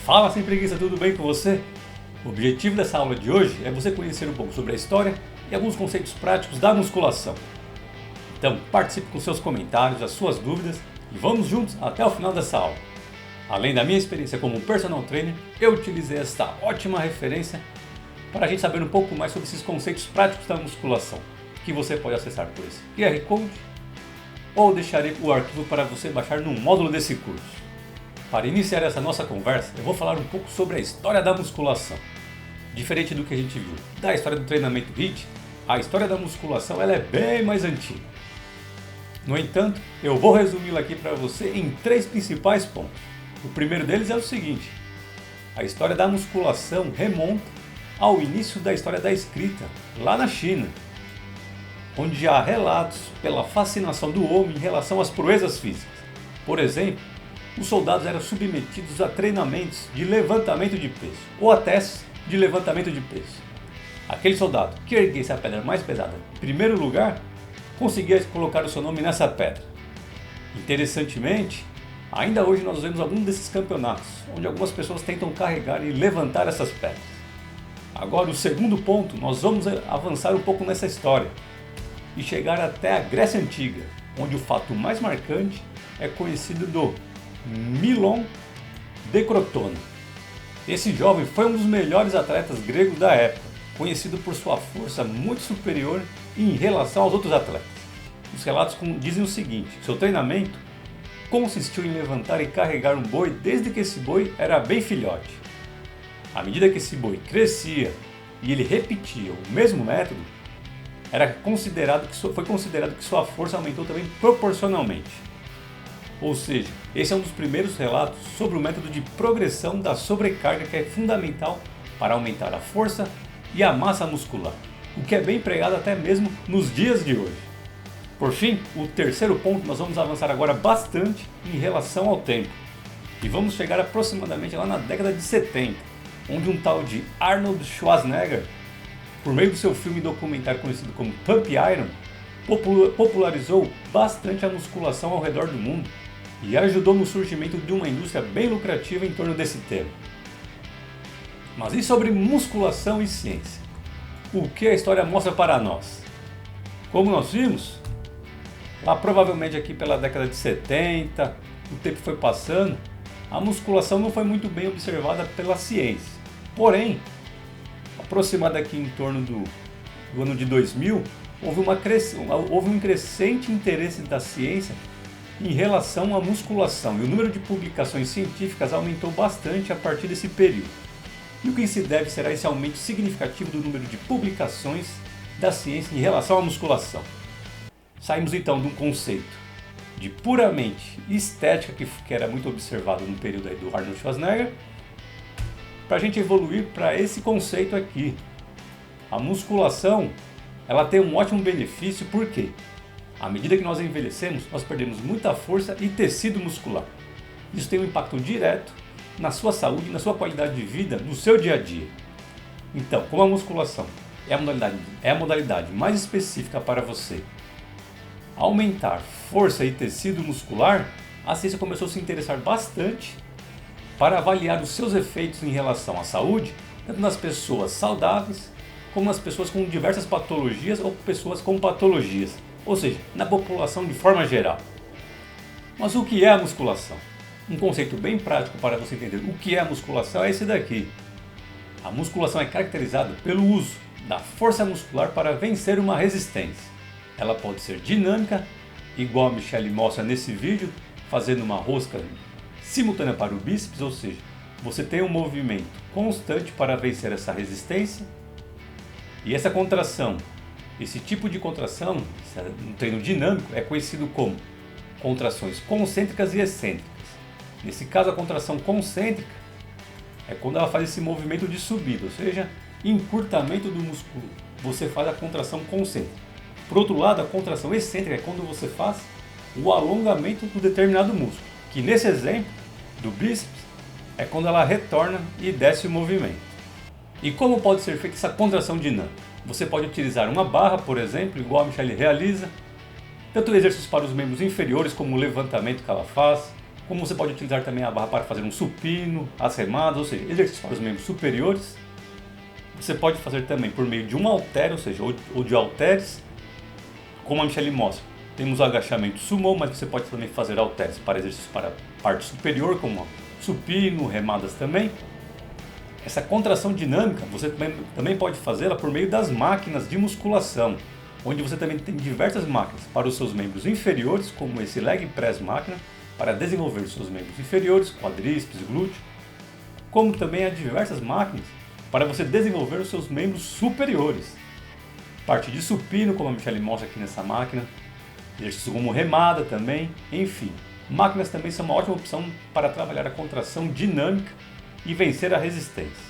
Fala sem preguiça, tudo bem com você? O objetivo dessa aula de hoje é você conhecer um pouco sobre a história e alguns conceitos práticos da musculação. Então participe com seus comentários, as suas dúvidas e vamos juntos até o final dessa aula. Além da minha experiência como personal trainer, eu utilizei esta ótima referência para a gente saber um pouco mais sobre esses conceitos práticos da musculação, que você pode acessar por esse QR Code ou deixarei o arquivo para você baixar no módulo desse curso. Para iniciar essa nossa conversa, eu vou falar um pouco sobre a história da musculação. Diferente do que a gente viu da história do treinamento HIIT, a história da musculação ela é bem mais antiga. No entanto, eu vou resumi-la aqui para você em 3 principais pontos. O primeiro deles é o seguinte: a história da musculação remonta ao início da história da escrita, lá na China, onde há relatos pela fascinação do homem em relação às proezas físicas. Por exemplo, os soldados eram submetidos a treinamentos de levantamento de peso, ou a testes de levantamento de peso. Aquele soldado que erguesse a pedra mais pesada em primeiro lugar, conseguia colocar o seu nome nessa pedra. Interessantemente, ainda hoje nós vemos alguns desses campeonatos, onde algumas pessoas tentam carregar e levantar essas pedras. Agora, o segundo ponto, nós vamos avançar um pouco nessa história e chegar até a Grécia Antiga, onde o fato mais marcante é conhecido do Milon de Crotona. Esse jovem foi um dos melhores atletas gregos da época, conhecido por sua força muito superior em relação aos outros atletas. Os relatos dizem o seguinte: seu treinamento consistiu em levantar e carregar um boi desde que esse boi era bem filhote. À medida que esse boi crescia e ele repetia o mesmo método, foi considerado que sua força aumentou também proporcionalmente. Ou seja, esse é um dos primeiros relatos sobre o método de progressão da sobrecarga, que é fundamental para aumentar a força e a massa muscular, o que é bem empregado até mesmo nos dias de hoje. Por fim, o terceiro ponto, nós vamos avançar agora bastante em relação ao tempo. E vamos chegar aproximadamente lá na década de 70, onde um tal de Arnold Schwarzenegger, por meio do seu filme documentário conhecido como Pump Iron, popularizou bastante a musculação ao redor do mundo e ajudou no surgimento de uma indústria bem lucrativa em torno desse tema. Mas e sobre musculação e ciência? O que a história mostra para nós? Como nós vimos, lá provavelmente aqui pela década de 70, o tempo foi passando, a musculação não foi muito bem observada pela ciência. Porém, aproximado aqui em torno do ano de 2000, houve um crescente interesse da ciência em relação à musculação, e o número de publicações científicas aumentou bastante a partir desse período. E o que se deve será esse aumento significativo do número de publicações da ciência em relação à musculação. Saímos então de um conceito de puramente estética, que era muito observado no período aí do Arnold Schwarzenegger, para a gente evoluir para esse conceito aqui. A musculação ela tem um ótimo benefício, porque à medida que nós envelhecemos, nós perdemos muita força e tecido muscular. Isso tem um impacto direto na sua saúde, na sua qualidade de vida, no seu dia a dia. Então, como a musculação é a modalidade mais específica para você aumentar força e tecido muscular, a ciência começou a se interessar bastante para avaliar os seus efeitos em relação à saúde, tanto nas pessoas saudáveis, como nas pessoas com diversas patologias ou pessoas com patologias. Ou seja, na população de forma geral. Mas o que é a musculação? Um conceito bem prático para você entender o que é a musculação é esse daqui. A musculação é caracterizada pelo uso da força muscular para vencer uma resistência. Ela pode ser dinâmica, igual a Michelle mostra nesse vídeo, fazendo uma rosca simultânea para o bíceps, ou seja, você tem um movimento constante para vencer essa resistência. E essa contração, esse tipo de contração, no treino dinâmico, é conhecido como contrações concêntricas e excêntricas. Nesse caso, a contração concêntrica é quando ela faz esse movimento de subida, ou seja, encurtamento do músculo. Você faz a contração concêntrica. Por outro lado, a contração excêntrica é quando você faz o alongamento do determinado músculo, que nesse exemplo do bíceps é quando ela retorna e desce o movimento. E como pode ser feita essa contração dinâmica? Você pode utilizar uma barra, por exemplo, igual a Michelle realiza, tanto exercícios para os membros inferiores, como o levantamento que ela faz, como você pode utilizar também a barra para fazer um supino, as remadas, ou seja, exercícios para os membros superiores. Você pode fazer também por meio de um halter, ou seja, ou de halteres, como a Michelle mostra. Temos o agachamento sumo, mas você pode também fazer halteres para exercícios para a parte superior, como supino, remadas também. Essa contração dinâmica você também pode fazê-la por meio das máquinas de musculação, onde você também tem diversas máquinas para os seus membros inferiores, como esse leg press máquina, para desenvolver seus membros inferiores, quadríceps, glúteo, como também há diversas máquinas para você desenvolver os seus membros superiores. Parte de supino, como a Michelle mostra aqui nessa máquina, exercício como remada também, enfim. Máquinas também são uma ótima opção para trabalhar a contração dinâmica e vencer a resistência.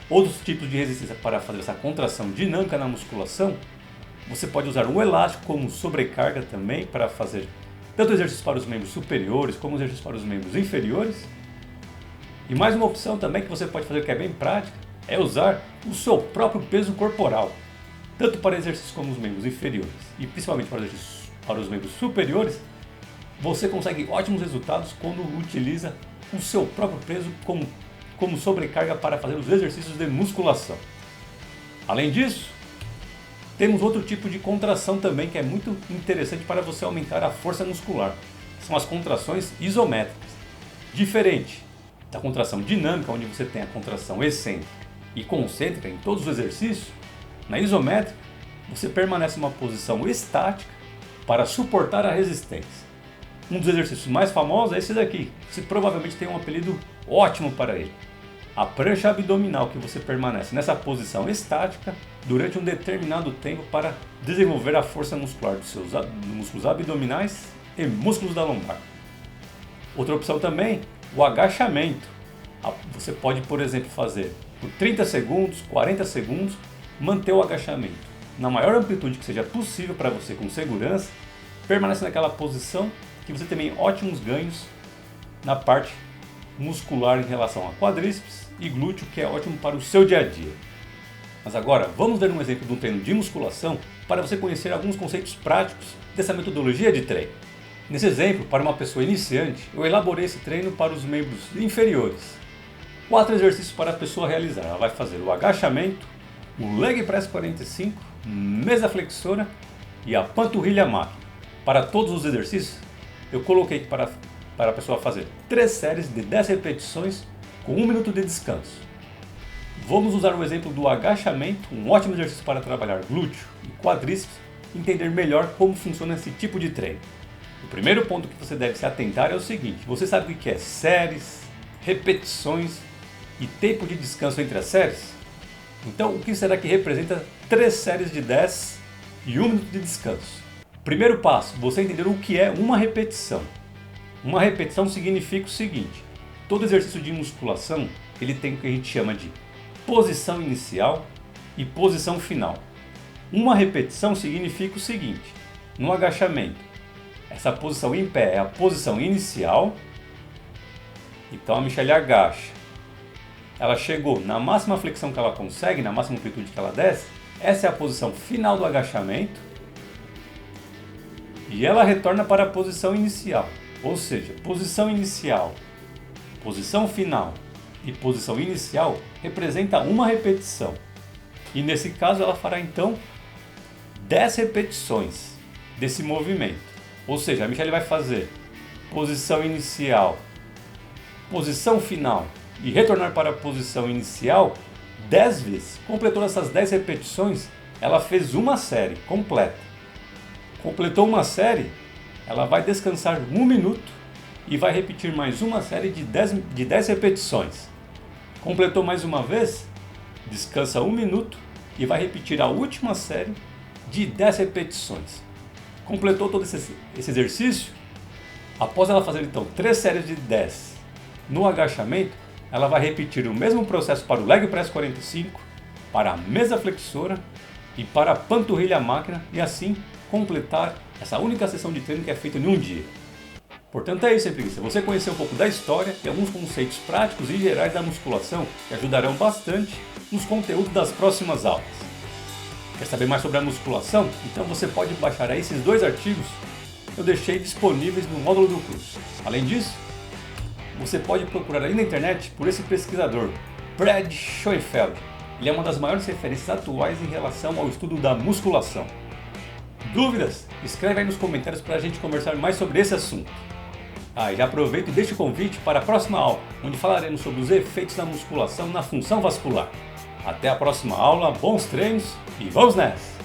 Outros tipos de resistência para fazer essa contração dinâmica na musculação, você pode usar um elástico como sobrecarga também para fazer tanto exercícios para os membros superiores como exercícios para os membros inferiores. E mais uma opção também que você pode fazer, que é bem prática, é usar o seu próprio peso corporal, tanto para exercícios como os membros inferiores e principalmente para exercícios para os membros superiores. Você consegue ótimos resultados quando utiliza o seu próprio peso como sobrecarga para fazer os exercícios de musculação. Além disso, temos outro tipo de contração também que é muito interessante para você aumentar a força muscular. São as contrações isométricas. Diferente da contração dinâmica, onde você tem a contração excêntrica e concêntrica em todos os exercícios, na isométrica você permanece em uma posição estática para suportar a resistência. Um dos exercícios mais famosos é esse daqui. Você provavelmente tem um apelido ótimo para ele. A prancha abdominal, que você permanece nessa posição estática durante um determinado tempo para desenvolver a força muscular dos seus músculos abdominais e músculos da lombar. Outra opção também, o agachamento. Você pode, por exemplo, fazer por 30 segundos, 40 segundos, manter o agachamento na maior amplitude que seja possível para você com segurança, permanece naquela posição que você tem ótimos ganhos na parte muscular em relação a quadríceps e glúteo, que é ótimo para o seu dia a dia. Mas agora vamos ver um exemplo de um treino de musculação para você conhecer alguns conceitos práticos dessa metodologia de treino. Nesse exemplo, para uma pessoa iniciante, eu elaborei esse treino para os membros inferiores. 4 exercícios para a pessoa realizar. Ela vai fazer o agachamento, o leg press 45, mesa flexora e a panturrilha máquina. Para todos os exercícios, eu coloquei para a pessoa fazer 3 séries de 10 repetições com 1 minuto de descanso. Vamos usar o exemplo do agachamento, um ótimo exercício para trabalhar glúteo e quadríceps, e entender melhor como funciona esse tipo de treino. O primeiro ponto que você deve se atentar é o seguinte: você sabe o que é séries, repetições e tempo de descanso entre as séries? Então, o que será que representa 3 séries de 10 e 1 minuto de descanso? Primeiro passo, você entender o que é uma repetição. Uma repetição significa o seguinte: todo exercício de musculação ele tem o que a gente chama de posição inicial e posição final. Uma repetição significa o seguinte: no agachamento, essa posição em pé é a posição inicial. Então a Michelle agacha, ela chegou na máxima flexão que ela consegue, na máxima amplitude que ela desce, essa é a posição final do agachamento. E ela retorna para a posição inicial, ou seja, posição inicial, posição final e posição inicial representa uma repetição. E nesse caso ela fará então 10 repetições desse movimento. Ou seja, a Michelle vai fazer posição inicial, posição final e retornar para a posição inicial 10 vezes. Completou essas 10 repetições, ela fez uma série completa. Completou uma série, ela vai descansar 1 minuto e vai repetir mais uma série de 10 repetições. Completou mais uma vez, descansa 1 minuto e vai repetir a última série de 10 repetições. Completou todo esse exercício, após ela fazer então 3 séries de 10 no agachamento, ela vai repetir o mesmo processo para o leg press 45, para a mesa flexora e para a panturrilha máquina, e assim completar essa única sessão de treino que é feita em um dia. Portanto é isso, preguiça. Você conheceu um pouco da história e alguns conceitos práticos e gerais da musculação que ajudarão bastante nos conteúdos das próximas aulas. Quer saber mais sobre a musculação? Então você pode baixar aí esses 2 artigos que eu deixei disponíveis no módulo do curso. Além disso, você pode procurar ali na internet por esse pesquisador, Brad Schoenfeld. Ele é uma das maiores referências atuais em relação ao estudo da musculação. Dúvidas? Escreve aí nos comentários para a gente conversar mais sobre esse assunto. E já aproveito e deixo o convite para a próxima aula, onde falaremos sobre os efeitos da musculação na função vascular. Até a próxima aula, bons treinos e vamos nessa!